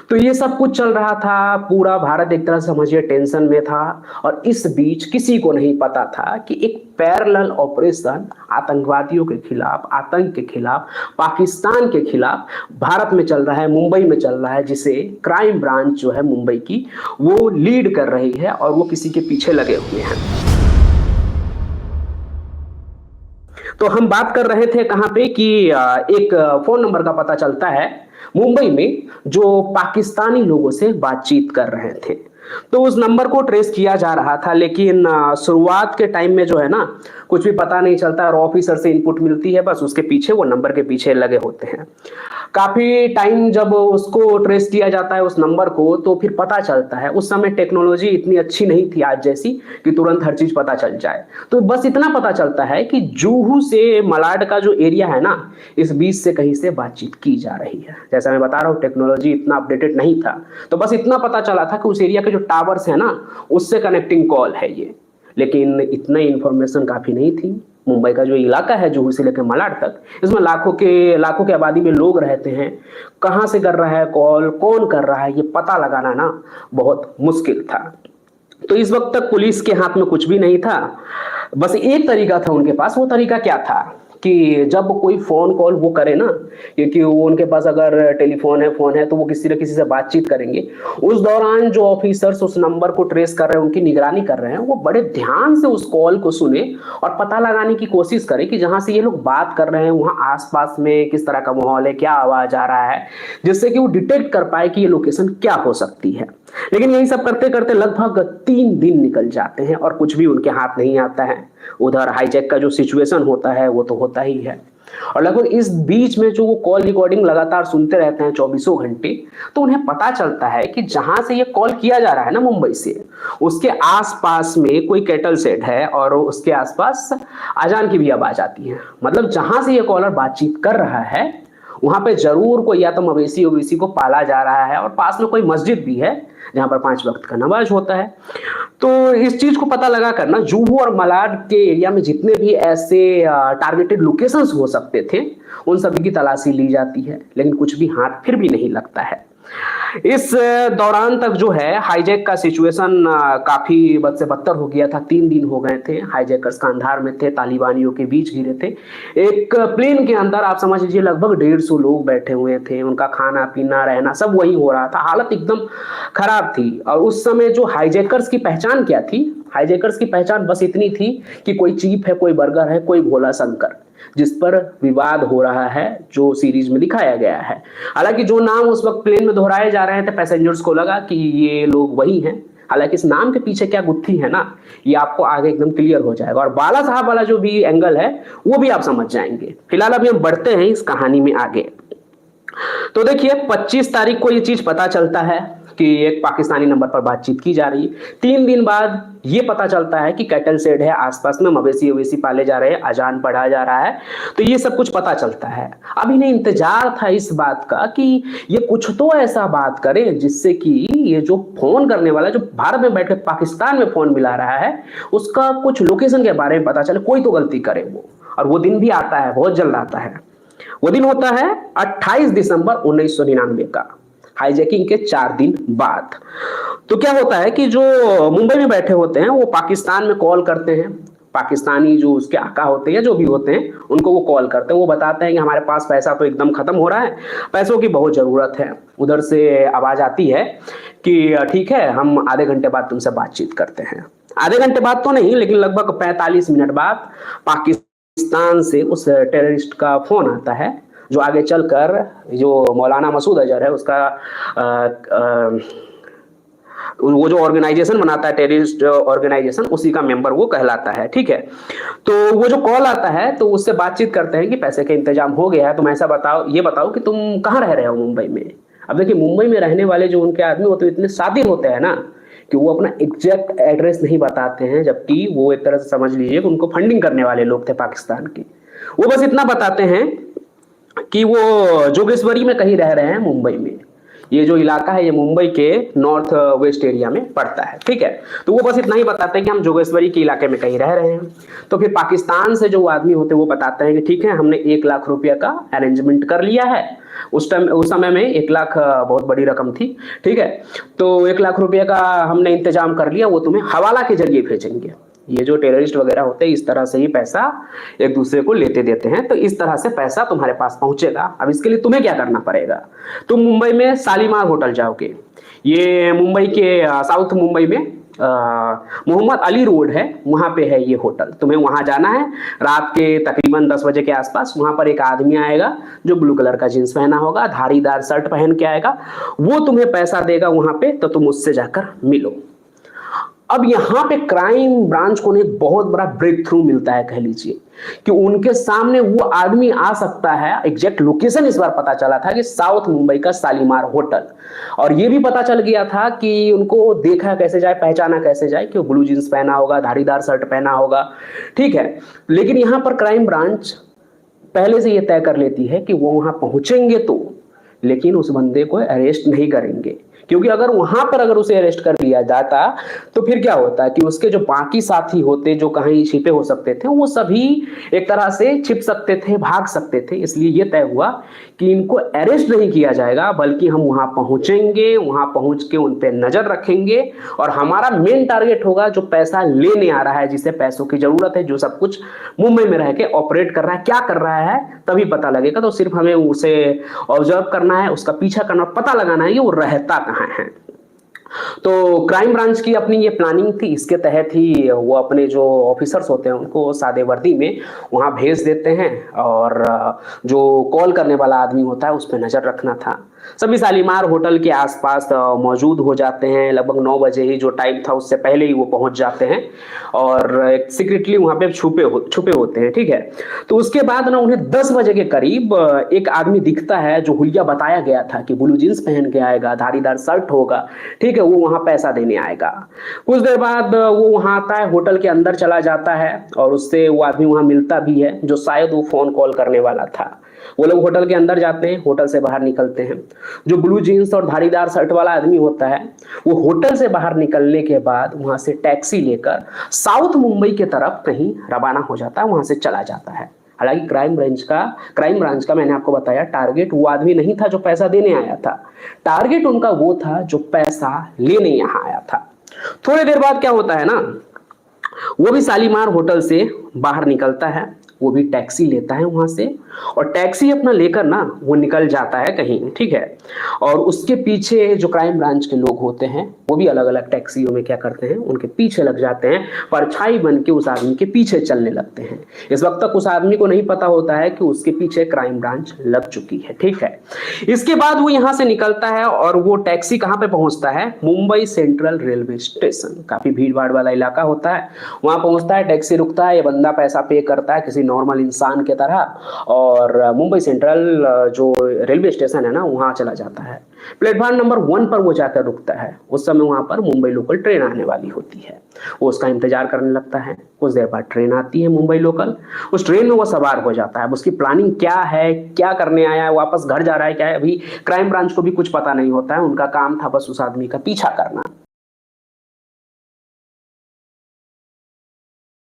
तो ये सब कुछ चल रहा था, पूरा भारत एक तरह से समझिए टेंशन में था। और इस बीच किसी को नहीं पता था कि एक पैरेलल ऑपरेशन आतंकवादियों के खिलाफ, आतंक के खिलाफ, पाकिस्तान के खिलाफ भारत में चल रहा है, मुंबई में चल रहा है, जिसे क्राइम ब्रांच जो है मुंबई की वो लीड कर रही है और वो किसी के पीछे लगे हुए हैं। तो हम बात कर रहे थे कहाँ पे कि एक फोन नंबर का पता चलता है मुंबई में, जो पाकिस्तानी लोगों से बातचीत कर रहे थे। तो उस नंबर को ट्रेस किया जा रहा था, लेकिन शुरुआत के टाइम में जो है ना, कुछ भी पता नहीं चलता और ऑफिसर से इनपुट मिलती है, बस उसके पीछे, वो नंबर के पीछे लगे होते हैं। काफी टाइम जब उसको ट्रेस किया जाता है उस नंबर को, तो फिर पता चलता है, उस समय टेक्नोलॉजी इतनी अच्छी नहीं थी आज जैसी कि तुरंत हर चीज पता चल जाए। तो बस इतना पता चलता है कि जूहू से मलाड का जो एरिया है ना, इस बीच से कहीं से बातचीत की जा रही है। जैसा मैं बता रहा हूँ, टेक्नोलॉजी इतना अपडेटेड नहीं था, तो बस इतना पता चला था कि उस एरिया के जो टावर्स है ना, उससे कनेक्टिंग कॉल है ये। लेकिन इतनी इंफॉर्मेशन काफी नहीं थी। मुंबई का जो इलाका है जुहू से लेकर मलाड तक, इसमें लाखों के आबादी में लोग रहते हैं। कहाँ से कर रहा है कॉल, कौन कर रहा है, ये पता लगाना ना बहुत मुश्किल था। तो इस वक्त तक पुलिस के हाथ में कुछ भी नहीं था। बस एक तरीका था उनके पास। वो तरीका क्या था कि जब कोई फोन कॉल वो करे ना, क्योंकि वो उनके पास अगर टेलीफोन है, फोन है, तो वो किसी न किसी से बातचीत करेंगे। उस दौरान जो ऑफिसर्स उस नंबर को ट्रेस कर रहे हैं, उनकी निगरानी कर रहे हैं, वो बड़े ध्यान से उस कॉल को सुने और पता लगाने की कोशिश करें कि जहां से ये लोग बात कर रहे हैं वहां आसपास में किस तरह का माहौल है, क्या आवाज आ रहा है, जिससे कि वो डिटेक्ट कर पाए कि ये लोकेशन क्या हो सकती है। लेकिन यही सब करते करते लगभग 3 दिन निकल जाते हैं और कुछ भी उनके हाथ नहीं आता है। उधर हाईजैक का जो सिचुएशन होता है वो तो होता ही है, और लगभग इस बीच में जो वो कॉल रिकॉर्डिंग लगातार सुनते रहते हैं 24 घंटे, तो उन्हें पता चलता है कि जहां से ये कॉल किया जा रहा है ना मुंबई से, उसके आसपास में कोई कैटल सेट है और उसके आसपास अजान की भी आवाज आती है। मतलब जहां से ये कॉलर बातचीत कर रहा है वहां पे जरूर कोई या तो मवेशी ववेशी को पाला जा रहा है, और पास में कोई मस्जिद भी है जहां पर 5 वक्त का नमाज होता है। तो इस चीज को पता लगा कर ना, जुहू और मलाड के एरिया में जितने भी ऐसे टारगेटेड लोकेशंस हो सकते थे, उन सभी की तलाशी ली जाती है, लेकिन कुछ भी हाथ फिर भी नहीं लगता है। इस दौरान तक जो है हाईजैक का सिचुएशन काफी बद से बदतर हो गया था। 3 दिन हो गए थे, हाईजैकर्स कांधार में थे, तालिबानियों के बीच घिरे थे। एक प्लेन के अंदर आप समझ लीजिए लगभग 150 लोग बैठे हुए थे, उनका खाना पीना रहना सब वही हो रहा था, हालत एकदम खराब थी। और उस समय जो हाईजैकर्स की पहचान क्या थी, हाईजैकर्स की पहचान बस इतनी थी कि कोई चीप है, कोई बर्गर है, कोई भोला शंकर, जिस पर विवाद हो रहा है, जो सीरीज में दिखाया गया है। हालांकि जो नाम उस वक्त प्लेन में दोहराए जा रहे थे, पैसेंजर्स को लगा कि ये लोग वही हैं। हालांकि इस नाम के पीछे क्या गुत्थी है ना, ये आपको आगे एकदम क्लियर हो जाएगा, और बाला साहब वाला जो भी एंगल है वो भी आप समझ जाएंगे। फिलहाल अभी हम बढ़ते हैं इस कहानी में आगे। तो देखिए 25 तारीख को ये चीज पता चलता है कि एक पाकिस्तानी नंबर पर बातचीत की जा रही है। 3 दिन बाद ये पता चलता है कि कैटल शेड है, आसपास में मवेशी ववेशी पाले जा रहे हैं, अजान पढ़ा जा रहा है। तो ये सब कुछ पता चलता है। अब इन्हें इंतजार था इस बात का कि ये कुछ तो ऐसा बात करे जिससे कि ये जो फोन करने वाला, जो भारत में बैठकर पाकिस्तान में फोन मिला रहा है, उसका कुछ लोकेशन के बारे में पता चले, कोई तो गलती करे वो। और वो दिन भी आता है, बहुत जल्द आता है। वो दिन होता है 28 दिसंबर 1999 का, हाईजैकिंग के 4 दिन बाद। तो क्या होता है कि जो मुंबई में बैठे होते हैं वो पाकिस्तान में कॉल करते हैं। पाकिस्तानी जो उसके आका होते हैं, जो भी होते हैं, उनको वो कॉल करते हैं। वो बताते हैं कि हमारे पास पैसा तो एकदम खत्म हो रहा है, पैसों की बहुत जरूरत है। उधर से आवाज आती है कि ठीक है, हम आधे घंटे बाद तुमसे बातचीत करते हैं। आधे घंटे बाद तो नहीं, लेकिन लगभग 45 मिनट बाद पाकिस्तान से उस टेररिस्ट का फोन आता है, जो आगे चलकर जो मौलाना मसूद अजहर है उसका वो जो ऑर्गेनाइजेशन बनाता है, टेररिस्ट ऑर्गेनाइजेशन, उसी का मेंबर वो कहलाता है। ठीक है, तो वो जो कॉल आता है तो उससे बातचीत करते हैं कि पैसे का इंतजाम हो गया है, तुम ऐसा बताओ, ये बताओ कि तुम कहाँ रह रहे हो मुंबई में। अब देखिए मुंबई में रहने वाले जो उनके आदमी होते हैं इतने शातिर होते हैं ना कि वो अपना एग्जैक्ट एड्रेस नहीं बताते हैं, जबकि वो एक तरह से समझ लीजिए कि उनको फंडिंग करने वाले लोग थे पाकिस्तान के। वो बस इतना बताते हैं कि वो जोगेश्वरी में कहीं रह रहे हैं मुंबई में। ये जो इलाका है ये मुंबई के नॉर्थ वेस्ट एरिया में पड़ता है, ठीक है। तो वो बस इतना ही बताते हैं कि हम जोगेश्वरी के इलाके में कहीं रह रहे हैं। तो फिर पाकिस्तान से जो आदमी होते हैं वो बताते हैं कि ठीक है, हमने 1 लाख रुपया का अरेंजमेंट कर लिया है। उस समय में 1 लाख बहुत बड़ी रकम थी, ठीक है। तो 1 लाख रुपया का हमने इंतजाम कर लिया, वो तुम्हें हवाला के जरिए भेजेंगे। ये जो टेररिस्ट वगैरह होते हैं इस तरह से ही पैसा एक दूसरे को लेते देते हैं। तो इस तरह से पैसा तुम्हारे पास पहुंचेगा। अब इसके लिए तुम्हें क्या करना पड़ेगा, तुम मुंबई में शालीमार होटल जाओगे। ये मुंबई के साउथ मुंबई में मोहम्मद अली रोड है, वहां पे है ये होटल। तुम्हें वहां जाना है रात के तकरीबन 10 बजे के आसपास। वहां पर एक आदमी आएगा जो ब्लू कलर का जींस पहना होगा, धारीदार शर्ट पहन के आएगा। वो तुम्हें पैसा देगा वहां पे, तो तुम उससे जाकर मिलो। अब यहां पे क्राइम ब्रांच को एक बहुत बड़ा ब्रेक थ्रू मिलता है, कह लीजिए कि उनके सामने वो आदमी आ सकता है। एग्जैक्ट लोकेशन इस बार पता चला था कि साउथ मुंबई का शालीमार होटल। और ये भी पता चल गया था कि उनको देखा कैसे जाए, पहचाना कैसे जाए कि वो ब्लू जींस पहना होगा, धारीदार शर्ट पहना होगा, ठीक है। लेकिन यहां पर क्राइम ब्रांच पहले से ये तय कर लेती है कि वो वहां पहुंचेंगे तो, लेकिन उस बंदे को अरेस्ट नहीं करेंगे। क्योंकि अगर वहां पर अगर उसे अरेस्ट कर लिया जाता तो फिर क्या होता कि उसके जो बाकी साथी होते जो कहीं छिपे हो सकते थे वो सभी एक तरह से छिप सकते थे, भाग सकते थे। इसलिए यह तय हुआ कि इनको अरेस्ट नहीं किया जाएगा, बल्कि हम वहां पहुंचेंगे, वहां पहुंच के उन पे नजर रखेंगे और हमारा मेन टारगेट होगा जो पैसा लेने आ रहा है, जिसे पैसों की जरूरत है, जो सब कुछ मुंबई में रह के ऑपरेट कर रहा है, क्या कर रहा है तभी पता लगेगा। तो सिर्फ हमें उसे ऑब्जर्व करना है, उसका पीछा करना, पता लगाना है कि वो रहता कहाँ है। तो क्राइम ब्रांच की अपनी ये प्लानिंग थी। इसके तहत ही वो अपने जो ऑफिसर्स होते हैं उनको सादे वर्दी में वहां भेज देते हैं और जो कॉल करने वाला आदमी होता है उस पर नजर रखना था। सभी शालीमार होटल के आसपास मौजूद हो जाते हैं। लगभग 9 बजे ही जो टाइम था उससे पहले ही वो पहुंच जाते हैं और सीक्रेटली वहां पे छुपे होते हैं, ठीक है। तो उसके बाद ना उन्हें 10 बजे के करीब एक आदमी दिखता है जो हुलिया बताया गया था कि ब्लू जींस पहन के आएगा, धारीदार शर्ट होगा, ठीक है। वो वहां पैसा देने आएगा। कुछ देर बाद वो वहां आता है, होटल के अंदर चला जाता है और उससे वो आदमी वहां मिलता भी है जो शायद वो फोन कॉल करने वाला था। वो लोग होटल के अंदर जाते हैं, होटल से बाहर निकलते हैं। जो ब्लू जींस और धारीदार शर्ट वाला आदमी होता है वो होटल से बाहर निकलने के बाद वहां से टैक्सी लेकर साउथ मुंबई के तरफ कहीं रवाना हो जाता है, वहां से चला जाता है। हालांकि क्राइम ब्रांच का मैंने आपको बताया टारगेट वो आदमी नहीं था जो पैसा देने आया था। टारगेट उनका वो था जो पैसा लेने यहां आया था। थोड़ी देर बाद क्या होता है ना, वो भी शालीमार होटल से बाहर निकलता है, वो भी टैक्सी लेता है वहां से और टैक्सी अपना लेकर ना वो निकल जाता है कहीं, ठीक है। और उसके पीछे जो क्राइम ब्रांच के लोग होते हैं वो भी अलग अलग टैक्सियों में क्या करते हैं, उनके पीछे लग जाते हैं, परछाई बन के उस आदमी के पीछे चलने लगते हैं। इस वक्त तक उस आदमी को नहीं पता होता है कि उसके पीछे क्राइम ब्रांच लग चुकी है, ठीक है। इसके बाद वो यहां से निकलता है और वो टैक्सी कहां पे पहुंचता है, मुंबई सेंट्रल रेलवे स्टेशन। काफी भीड़ भाड़ वाला इलाका होता है, वहां पहुंचता है, टैक्सी रुकता है, ये बंदा पैसा पे करता है किसी नॉर्मल इंसान के तरह और मुंबई सेंट्रल जो रेलवे स्टेशन है ना वहां चला जाता है। प्लेटफॉर्म नंबर 1 पर वो जाकर रुकता है। उस समय वहां पर मुंबई लोकल ट्रेन आने वाली होती है, वो उसका इंतजार करने लगता है। कुछ देर बाद ट्रेन आती है मुंबई लोकल, उस ट्रेन में वो सवार हो जाता है। उसकी प्लानिंग क्या है, क्या करने आया है, वापस घर जा रहा है क्या है, अभी क्राइम ब्रांच को भी कुछ पता नहीं होता है। उनका काम था बस उस आदमी का पीछा करना।